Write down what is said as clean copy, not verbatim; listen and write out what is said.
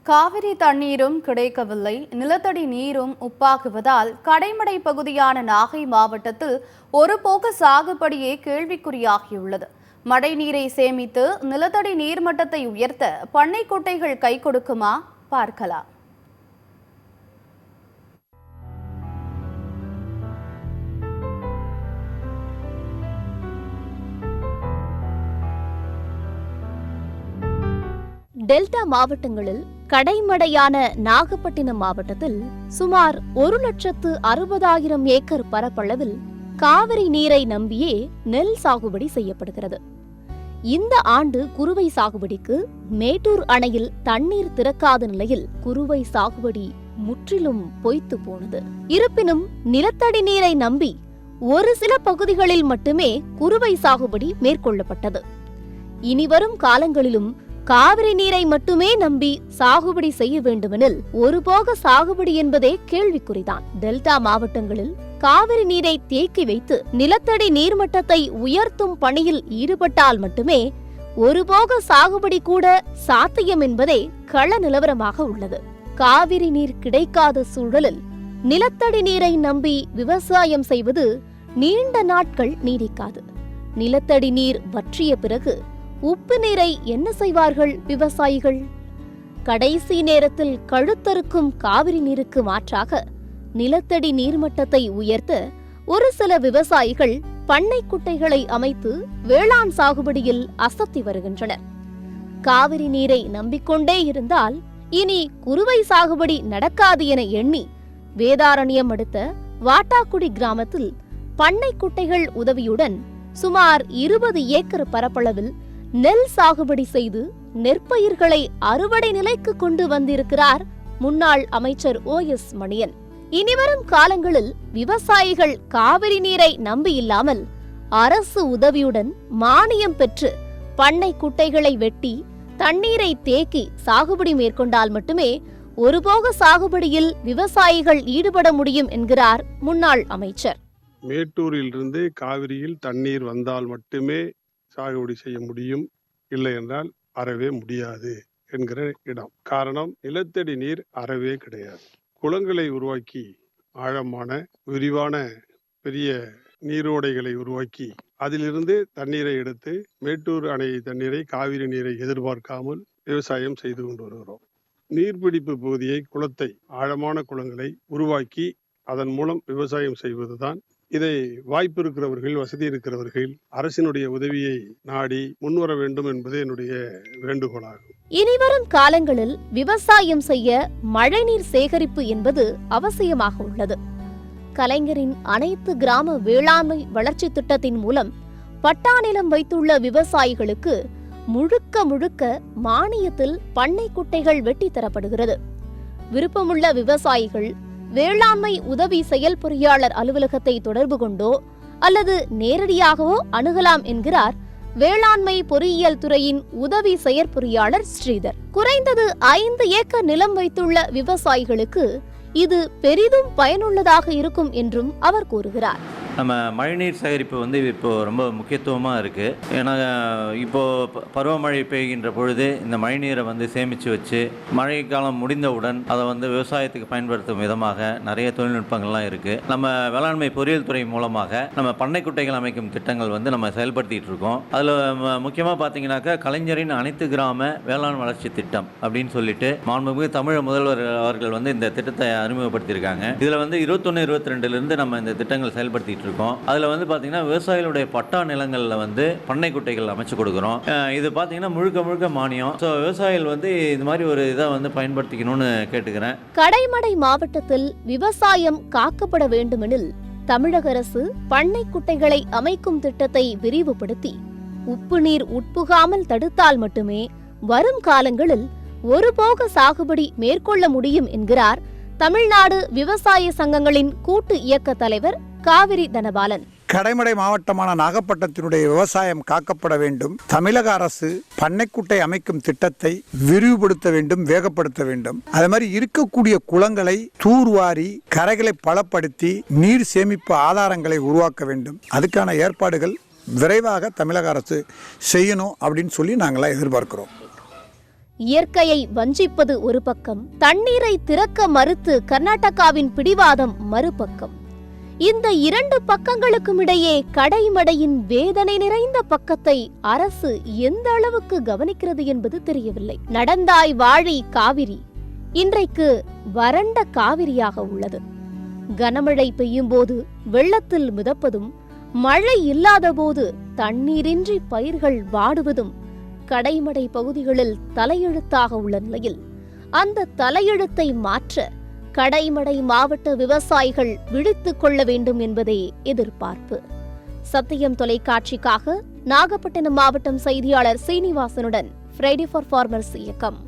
காவிரி தண்ணீரும் கிடைக்கவில்லை, நிலத்தடி நீரும் உப்பாகுவதால் கடைமடை பகுதியான நாகை மாவட்டத்தில் ஒரு போக சாகுபடியே கேள்விக்குறியாகியுள்ளது. மழை நீரை சேமித்து நிலத்தடி நீர்மட்டத்தை உயர்த்த பண்ணை குட்டைகள் கை கொடுக்குமா? பார்க்கலாம். டெல்டா மாவட்டங்களில் கடைமடையான நாகப்பட்டினம் மாவட்டத்தில் சுமார் 1,60,000 ஏக்கர் பரப்பளவில் காவிரி நீரை நம்பியே நெல் சாகுபடி செய்யப்படுகிறது. இந்த ஆண்டு குறுவை சாகுபடிக்கு மேட்டூர் அணையில் தண்ணீர் திறக்காத நிலையில் குறுவை சாகுபடி முற்றிலும் பொய்த்து போனது. இருப்பினும் நிலத்தடி நீரை நம்பி ஒரு சில பகுதிகளில் மட்டுமே குறுவை சாகுபடி மேற்கொள்ளப்பட்டது. இனிவரும் காலங்களிலும் காவிரி நீரை மட்டுமே நம்பி சாகுபடி செய்ய வேண்டுமெனில் ஒருபோக சாகுபடி என்பதே கேள்விக்குறிதான். டெல்டா மாவட்டங்களில் காவிரி நீரை தேக்கி வைத்து நிலத்தடி நீர்மட்டத்தை உயர்த்தும் பணியில் ஈடுபட்டால் மட்டுமே ஒருபோக சாகுபடி கூட சாத்தியம் என்பதே கள நிலவரமாக உள்ளது. காவிரி நீர் கிடைக்காத சூழலில் நிலத்தடி நீரை நம்பி விவசாயம் செய்வது நீண்ட நாட்கள் நீடிக்காது. நிலத்தடி நீர் வற்றிய பிறகு உப்பு நீரை என்ன செய்வார்கள் விவசாயிகள்? கடைசி நேரத்தில் கழுத்தறுக்கும் காவிரி நீருக்கு மாற்றாக நிலத்தடி நீர்மட்டத்தை உயர்த்த ஒரு சில விவசாயிகள் பண்ணை குட்டைகளை அமைத்து வேளாண் சாகுபடியில் அசத்தி வருகின்றனர். காவிரி நீரை நம்பிக்கொண்டே இருந்தால் இனி குறுவை சாகுபடி நடக்காது என எண்ணி வேதாரண்யம் அடுத்த வாட்டாக்குடி கிராமத்தில் பண்ணை குட்டைகள் உதவியுடன் சுமார் 20 ஏக்கர் பரப்பளவில் நெல் சாகுபடி செய்து நெற்பயிர்களை அறுவடை நிலைக்கு கொண்டு வந்திருக்கிறார் முன்னாள் அமைச்சர் OS மணியன். இனிவரும் காலங்களில் விவசாயிகள் காவிரி நீரை நம்பி இல்லாமல் அரசு உதவியுடன் மானியம் பெற்று பண்ணை குட்டைகளை வெட்டி தண்ணீரை தேக்கி சாகுபடி மேற்கொண்டால் மட்டுமே ஒருபோக சாகுபடியில் விவசாயிகள் ஈடுபட முடியும் என்கிறார் முன்னாள் அமைச்சர். மேட்டூரிலிருந்து காவிரியில் தண்ணீர் வந்தால் மட்டுமே சாகுபடி செய்ய முடியும், இல்லை என்றால் அறவே முடியாது என்கிற இடம். காரணம், நிலத்தடி நீர் அறவே கிடையாது. குளங்களை உருவாக்கி ஆழமான விரிவான பெரிய நீரோடைகளை உருவாக்கி அதிலிருந்து தண்ணீரை எடுத்து மேட்டூர் அணை தண்ணீரை காவிரி நீரை எதிர்பார்க்காமல் விவசாயம் செய்து கொண்டு வருகிறோம். நீர்பிடிப்பு பகுதியை குளத்தை ஆழமான குளங்களை உருவாக்கி அதன் மூலம் விவசாயம் செய்வதுதான். இதை வாய்ப்பு இருக்கிறவர்கள், வசதி இருக்கிறவர்கள் அரசினுடைய உதவியை நாடி முன்வர வேண்டும் என்பது என்னுடைய வேண்டுகோளாகும். இனிவரும் காலங்களில் விவசாயம் செய்ய மழைநீர் சேகரிப்பு என்பது அவசியமாக உள்ளது. கலைஞரின் அனைத்து கிராம வேளாண்மை வளர்ச்சி திட்டத்தின் மூலம் பட்டா நிலம் வைத்துள்ள விவசாயிகளுக்கு முழுக்க முழுக்க மானியத்தில் பண்ணை குட்டைகள் வெட்டி தரப்படுகிறது. விருப்பமுள்ள விவசாயிகள் வேளாண்மை உதவி செயல் பொறியாளர் அலுவலகத்தை தொடர்பு கொண்டோ அல்லது நேரடியாகவோ அணுகலாம் என்கிறார் வேளாண்மை பொறியியல் துறையின் உதவி செயற்பொறியாளர் ஸ்ரீதர். குறைந்தது 5 ஏக்கர் நிலம் வைத்துள்ள விவசாயிகளுக்கு இது பெரிதும் பயனுள்ளதாக இருக்கும் என்றும் அவர் கூறுகிறார். நம்ம மழைநீர் சேகரிப்பு இப்போ ரொம்ப முக்கியத்துவமாக இருக்குது. ஏன்னா இப்போது பருவமழை பெய்கின்ற பொழுது இந்த மழைநீரை சேமித்து வச்சு மழை காலம் முடிந்தவுடன் அதை விவசாயத்துக்கு பயன்படுத்தும் விதமாக நிறைய தொழில்நுட்பங்கள்லாம் இருக்குது. நம்ம வேளாண்மை பொறியியல் துறை மூலமாக நம்ம பண்ணை குட்டைகள் அமைக்கும் திட்டங்கள் நம்ம செயல்படுத்திகிட்டு இருக்கோம். அதில் முக்கியமாக பார்த்தீங்கன்னாக்கா கலைஞரின் அனைத்து கிராம வேளாண் வளர்ச்சி திட்டம் அப்படின்னு சொல்லிட்டு மாண்புமிகு தமிழக முதல்வர் அவர்கள் இந்த திட்டத்தை அறிமுகப்படுத்தியிருக்காங்க. இதில் 21-22 நம்ம இந்த திட்டங்கள் செயல்படுத்திட்டு இருக்கோம். அதில் பார்த்தீங்கன்னா விவசாயிகளுடைய பட்டா நிலங்களில் பண்ணை குட்டைகள் அமைச்சு கொடுக்குறோம். இது பார்த்தீங்கன்னா முழுக்க முழுக்க மானியம். ஸோ விவசாயிகள் இது மாதிரி ஒரு இதை பயன்படுத்திக்கணும்னு கேட்டுக்கிறேன். கடைமடை மாவட்டத்தில் விவசாயம் காக்கப்பட வேண்டுமெனில் தமிழக அரசு பண்ணை குட்டைகளை அமைக்கும் திட்டத்தை விரிவுபடுத்தி உப்பு நீர் உட்புகாமல் தடுத்தால் மட்டுமே வரும் காலங்களில் ஒருபோக சாகுபடி மேற்கொள்ள முடியும் என்கிறார் தமிழ்நாடு விவசாய சங்கங்களின் கூட்டு இயக்க தலைவர் காவிரி தனபாலன். கடைமடை மாவட்டமான நாகப்பட்டினத்தினுடைய விவசாயம் காக்கப்பட வேண்டும். தமிழக அரசு பண்ணைக்குட்டை அமைக்கும் திட்டத்தை விரிவுபடுத்த வேண்டும், வேகப்படுத்த வேண்டும். அதே மாதிரி இருக்கக்கூடிய குளங்களை தூர்வாரி கரைகளை பலப்படுத்தி நீர் சேமிப்பு ஆதாரங்களை உருவாக்க வேண்டும். அதுக்கான ஏற்பாடுகள் விரைவாக தமிழக அரசு செய்யணும் அப்படின்னு சொல்லி நாங்களாம் எதிர்பார்க்கிறோம். இயற்கையை வஞ்சிப்பது ஒரு பக்கம், தண்ணீரை திறக்க மறுத்து கர்நாடகாவின் பிடிவாதம் மறுபக்கம். இந்த இரண்டு பக்கங்களுக்கும் இடையே கடைமடையின் வேதனை நிறைந்த பக்கத்தை அரசு எந்த அளவுக்கு கவனிக்கிறது என்பது தெரியவில்லை. நடந்தாய் வாழி காவிரி இன்றைக்கு வறண்ட காவிரியாக உள்ளது. கனமழை பெய்யும் போது வெள்ளத்தில் மிதப்பதும், மழை இல்லாத போது தண்ணீரின்றி பயிர்கள் வாடுவதும் கடைமடை பகுதிகளில் தலையெழுத்தாக உள்ள நிலையில் அந்த தலையெழுத்தை மாற்ற கடைமடை மாவட்ட விவசாயிகள் விழித்துக் கொள்ள வேண்டும் என்பதே எதிர்பார்ப்பு. சத்தியம் தொலைக்காட்சிக்காக நாகப்பட்டினம் மாவட்டம் செய்தியாளர் சீனிவாசனுடன் ஃப்ரைடே ஃபார் ஃபார்மர்ஸ் இயக்கம்.